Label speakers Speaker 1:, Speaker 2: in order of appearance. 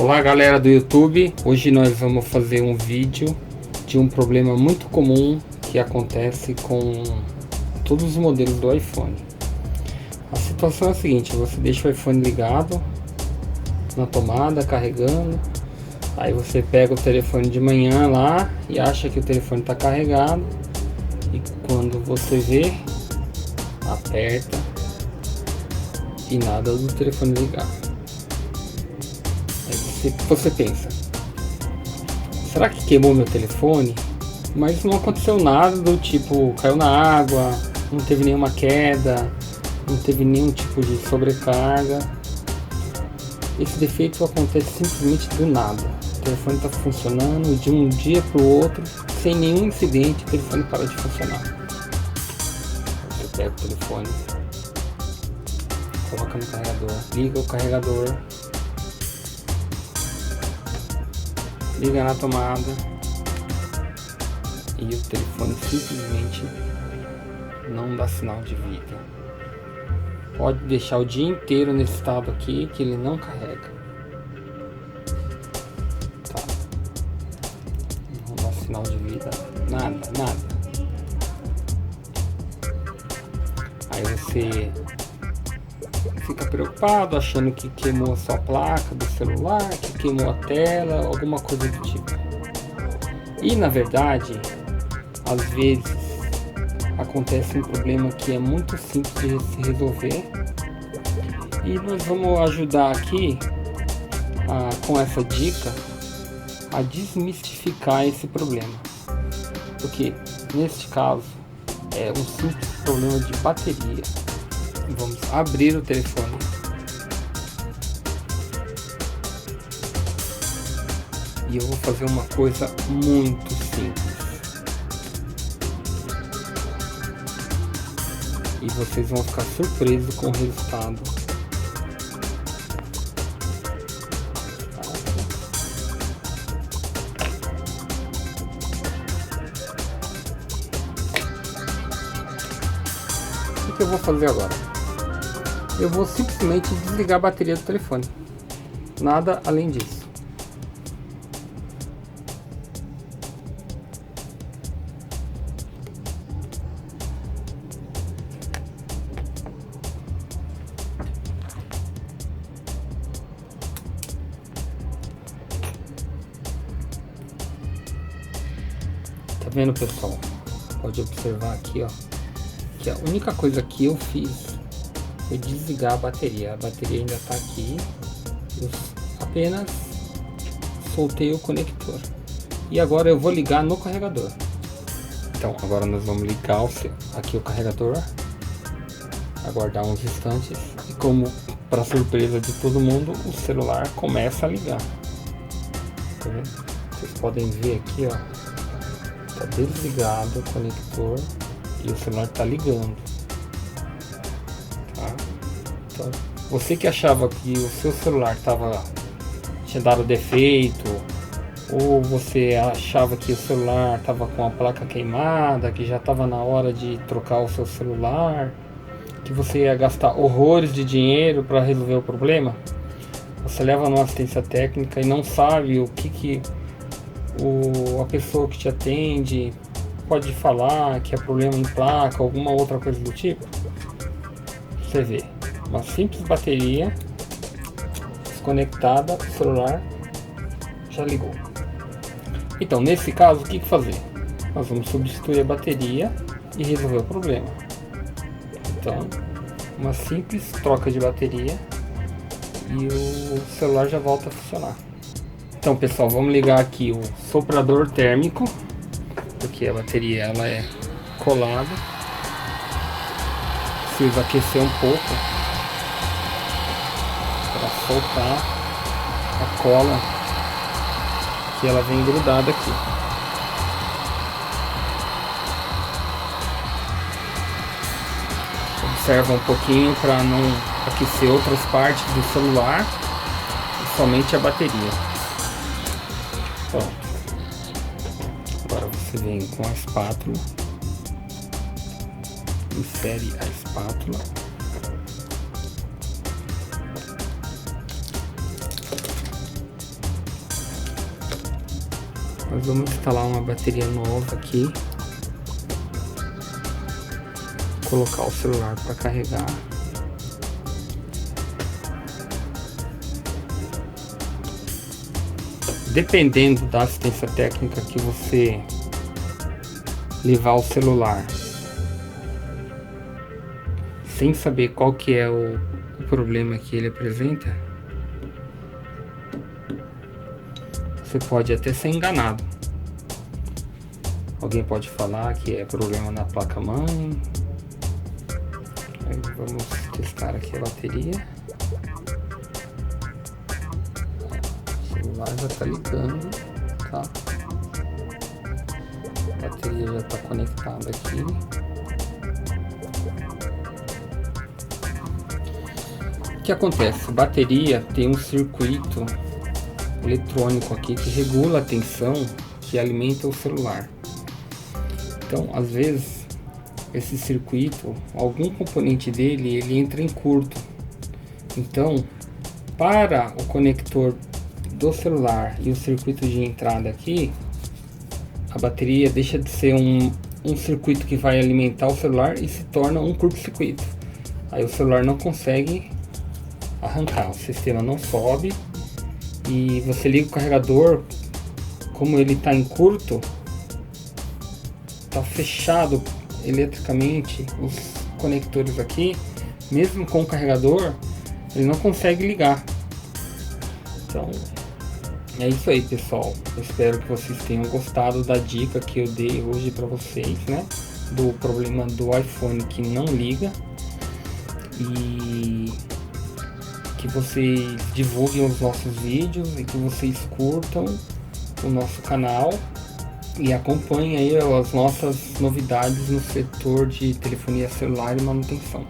Speaker 1: Olá galera do YouTube, hoje nós vamos fazer um vídeo de um problema muito comum que acontece com todos os modelos do iPhone. A situação é a seguinte: você deixa o iPhone ligado na tomada, carregando, aí você pega o telefone de manhã lá e acha que o telefone está carregado, e quando você vê, aperta e nada do telefone ligar. Aí você pensa, será que queimou meu telefone? Mas não aconteceu nada do tipo, caiu na água, não teve nenhuma queda, não teve nenhum tipo de sobrecarga. Esse defeito acontece simplesmente do nada. O telefone está funcionando e de um dia para o outro, sem nenhum incidente, o telefone para de funcionar. Você pega o telefone, coloca no carregador, liga o carregador, liga na tomada e o telefone simplesmente não dá sinal de vida. Pode deixar o dia inteiro nesse estado aqui que ele não carrega. Tá. Não dá sinal de vida, nada. Aí você fica preocupado, achando que queimou a sua placa do celular, que queimou a tela, alguma coisa do tipo. E na verdade, às vezes acontece um problema que é muito simples de se resolver, e nós vamos ajudar aqui com essa dica a desmistificar esse problema, porque neste caso é um simples problema de bateria. Vamos abrir o telefone. E eu vou fazer uma coisa muito simples. E vocês vão ficar surpresos com o resultado. O que eu vou fazer agora? Eu vou simplesmente desligar a bateria do telefone. Nada além disso. Tá vendo, pessoal? Pode observar aqui, ó, que a única coisa que eu fiz foi desligar a bateria. A bateria ainda está aqui. Eu apenas soltei o conector. E agora eu vou ligar no carregador. Então agora nós vamos ligar aqui o carregador, aguardar uns instantes, e como para surpresa de todo mundo, o celular começa a ligar. Tá vendo? Vocês podem ver aqui, ó. Está desligado o conector e o celular está ligando. Tá? Então, você que achava que o seu celular tinha dado defeito, ou você achava que o celular estava com a placa queimada, que já estava na hora de trocar o seu celular, que você ia gastar horrores de dinheiro para resolver o problema, você leva numa assistência técnica e não sabe o que a pessoa que te atende pode falar, que é problema em placa, alguma outra coisa do tipo. Você vê, uma simples bateria desconectada, o celular já ligou. Então nesse caso, o que fazer? Nós vamos substituir a bateria e resolver o problema. Então, uma simples troca de bateria e o celular já volta a funcionar. Então pessoal, vamos ligar aqui o soprador térmico, porque a bateria ela é colada. Preciso aquecer um pouco para soltar a cola, que ela vem grudada aqui. Observa um pouquinho para não aquecer outras partes do celular, e somente a bateria. Pronto. Agora você vem com a espátula, insere a espátula, Nós vamos instalar uma bateria nova aqui, colocar o celular para carregar. Dependendo da assistência técnica que você levar o celular, sem saber qual que é o problema que ele apresenta, você pode até ser enganado. Alguém pode falar que é problema na placa-mãe. Vamos testar aqui a bateria. O celular já está ligando, tá? A bateria já está conectada aqui. O que acontece? A bateria tem um circuito eletrônico aqui que regula a tensão que alimenta o celular. Então, às vezes, esse circuito, algum componente dele, ele entra em curto. Então, para o conector do celular e o circuito de entrada aqui, a bateria deixa de ser um circuito que vai alimentar o celular e se torna um curto-circuito. Aí o celular não consegue arrancar, o sistema não sobe. E você liga o carregador, como ele está em curto, está fechado eletricamente os conectores aqui, mesmo com o carregador, ele não consegue ligar. Então é isso aí, pessoal. Eu espero que vocês tenham gostado da dica que eu dei hoje para vocês, né? Do problema do iPhone que não liga. E que vocês divulguem os nossos vídeos e que vocês curtam o nosso canal e acompanhem aí as nossas novidades no setor de telefonia celular e manutenção.